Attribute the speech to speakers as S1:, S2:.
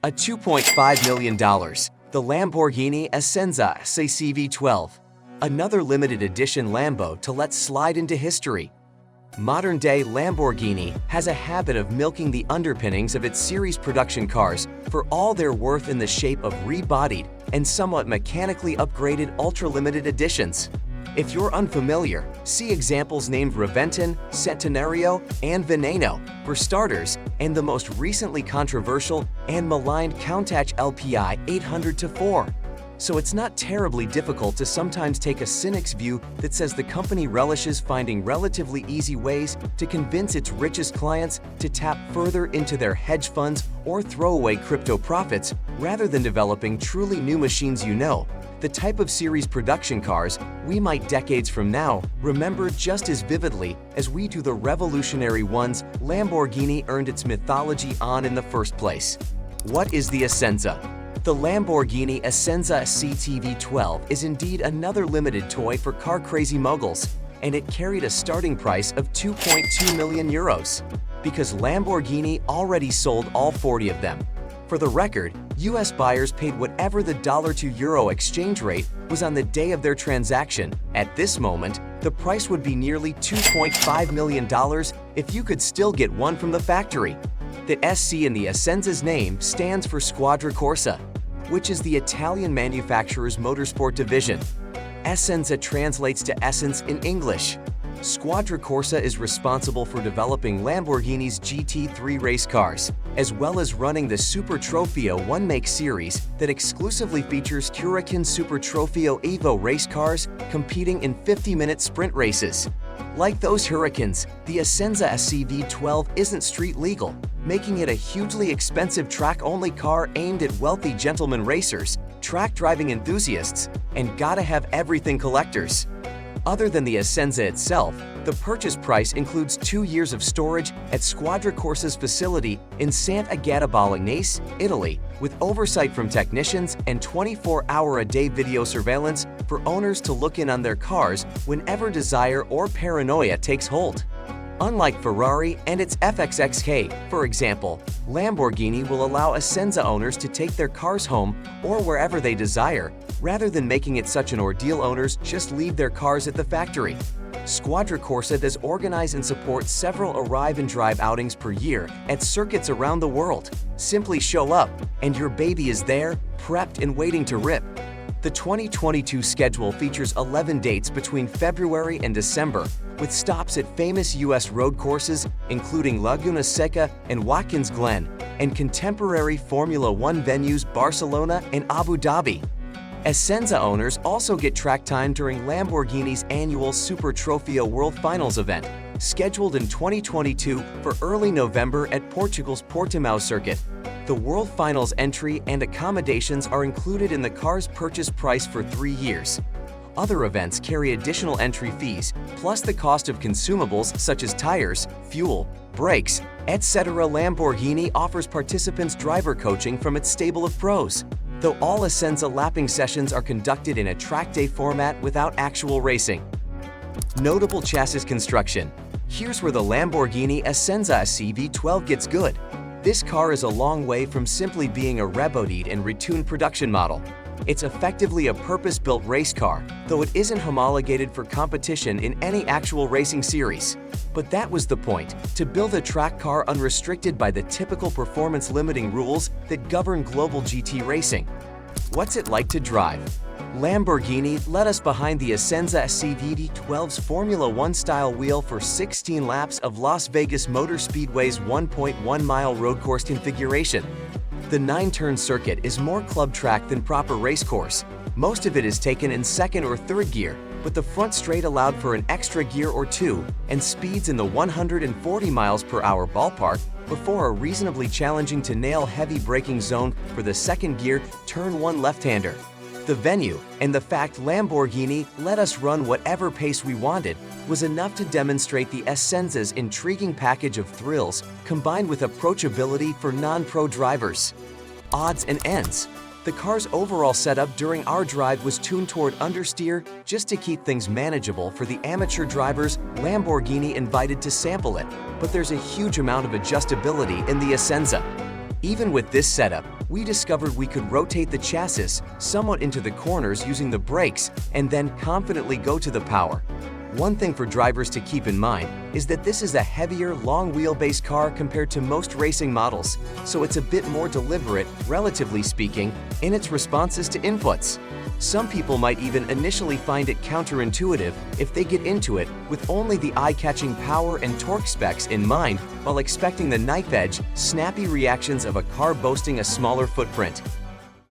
S1: A $2.5 million, the Lamborghini Essenza SCV12, another limited edition Lambo to let slide into history. Modern-day Lamborghini has a habit of milking the underpinnings of its series production cars for all they're worth in the shape of re-bodied and somewhat mechanically upgraded ultra-limited editions. If you're unfamiliar, see examples named Reventon, Centenario, and Veneno for starters, and the most recently controversial and maligned Countach LPI 800-4. So it's not terribly difficult to sometimes take a cynic's view that says the company relishes finding relatively easy ways to convince its richest clients to tap further into their hedge funds or throw away crypto profits rather than developing truly new machines. The type of series production cars we might decades from now remember just as vividly as we do the revolutionary ones Lamborghini earned its mythology on in the first place. What is the Essenza? The Lamborghini Essenza SCV12 is indeed another limited toy for car-crazy moguls, and it carried a starting price of 2.2 million euros, because Lamborghini already sold all 40 of them. For the record, US buyers paid whatever the dollar to euro exchange rate was on the day of their transaction. At this moment, the price would be nearly $2.5 million if you could still get one from the factory. The SC in the Essenza's name stands for Squadra Corsa, which is the Italian manufacturer's motorsport division. Essenza translates to essence in English. Squadra Corsa is responsible for developing Lamborghini's GT3 race cars, as well as running the Super Trofeo one-make series that exclusively features Huracan Super Trofeo Evo race cars competing in 50-minute sprint races. Like those Huracans, the Essenza SCV12 isn't street legal, making it a hugely expensive track-only car aimed at wealthy gentleman racers, track driving enthusiasts, and gotta-have-everything collectors. Other than the Essenza itself, the purchase price includes 2 years of storage at Squadra Corsa's facility in Sant'Agata Bolognese, Italy, with oversight from technicians and 24-hour-a-day video surveillance for owners to look in on their cars whenever desire or paranoia takes hold. Unlike Ferrari and its FXXK, for example, Lamborghini will allow Essenza owners to take their cars home or wherever they desire, rather than making it such an ordeal owners just leave their cars at the factory. Squadra Corsa does organize and support several arrive and drive outings per year at circuits around the world. Simply show up, and your baby is there, prepped and waiting to rip. The 2022 schedule features 11 dates between February and December, with stops at famous U.S. road courses including Laguna Seca and Watkins Glen, and contemporary Formula One venues Barcelona and Abu Dhabi. Essenza owners also get track time during Lamborghini's annual Super Trofeo World Finals event, scheduled in 2022 for early November at Portugal's Portimao circuit. The World Finals entry and accommodations are included in the car's purchase price for 3 years. Other events carry additional entry fees, plus the cost of consumables such as tires, fuel, brakes, etc. Lamborghini offers participants driver coaching from its stable of pros, though all Essenza lapping sessions are conducted in a track day format without actual racing. Notable chassis construction. Here's where the Lamborghini Essenza SCV12 gets good. This car is a long way from simply being a re-bodied and retuned production model. It's effectively a purpose-built race car, though it isn't homologated for competition in any actual racing series. But that was the point, to build a track car unrestricted by the typical performance-limiting rules that govern global GT racing. What's it like to drive? Lamborghini led us behind the Essenza SCV12's Formula One style wheel for 16 laps of Las Vegas Motor Speedway's 1.1-mile road course configuration. The 9-turn circuit is more club track than proper race course. Most of it is taken in second or third gear, with the front straight allowed for an extra gear or two, and speeds in the 140 miles per hour ballpark before a reasonably challenging to nail heavy braking zone for the second gear turn 1 left-hander. The venue, and the fact Lamborghini let us run whatever pace we wanted, was enough to demonstrate the Essenza's intriguing package of thrills combined with approachability for non-pro drivers. Odds and ends. The car's overall setup during our drive was tuned toward understeer just to keep things manageable for the amateur drivers Lamborghini invited to sample it, but there's a huge amount of adjustability in the Essenza. Even with this setup, we discovered we could rotate the chassis somewhat into the corners using the brakes and then confidently go to the power. One thing for drivers to keep in mind is that this is a heavier, long wheelbase car compared to most racing models, so it's a bit more deliberate, relatively speaking, in its responses to inputs. Some people might even initially find it counterintuitive if they get into it with only the eye-catching power and torque specs in mind while expecting the knife-edge, snappy reactions of a car boasting a smaller footprint.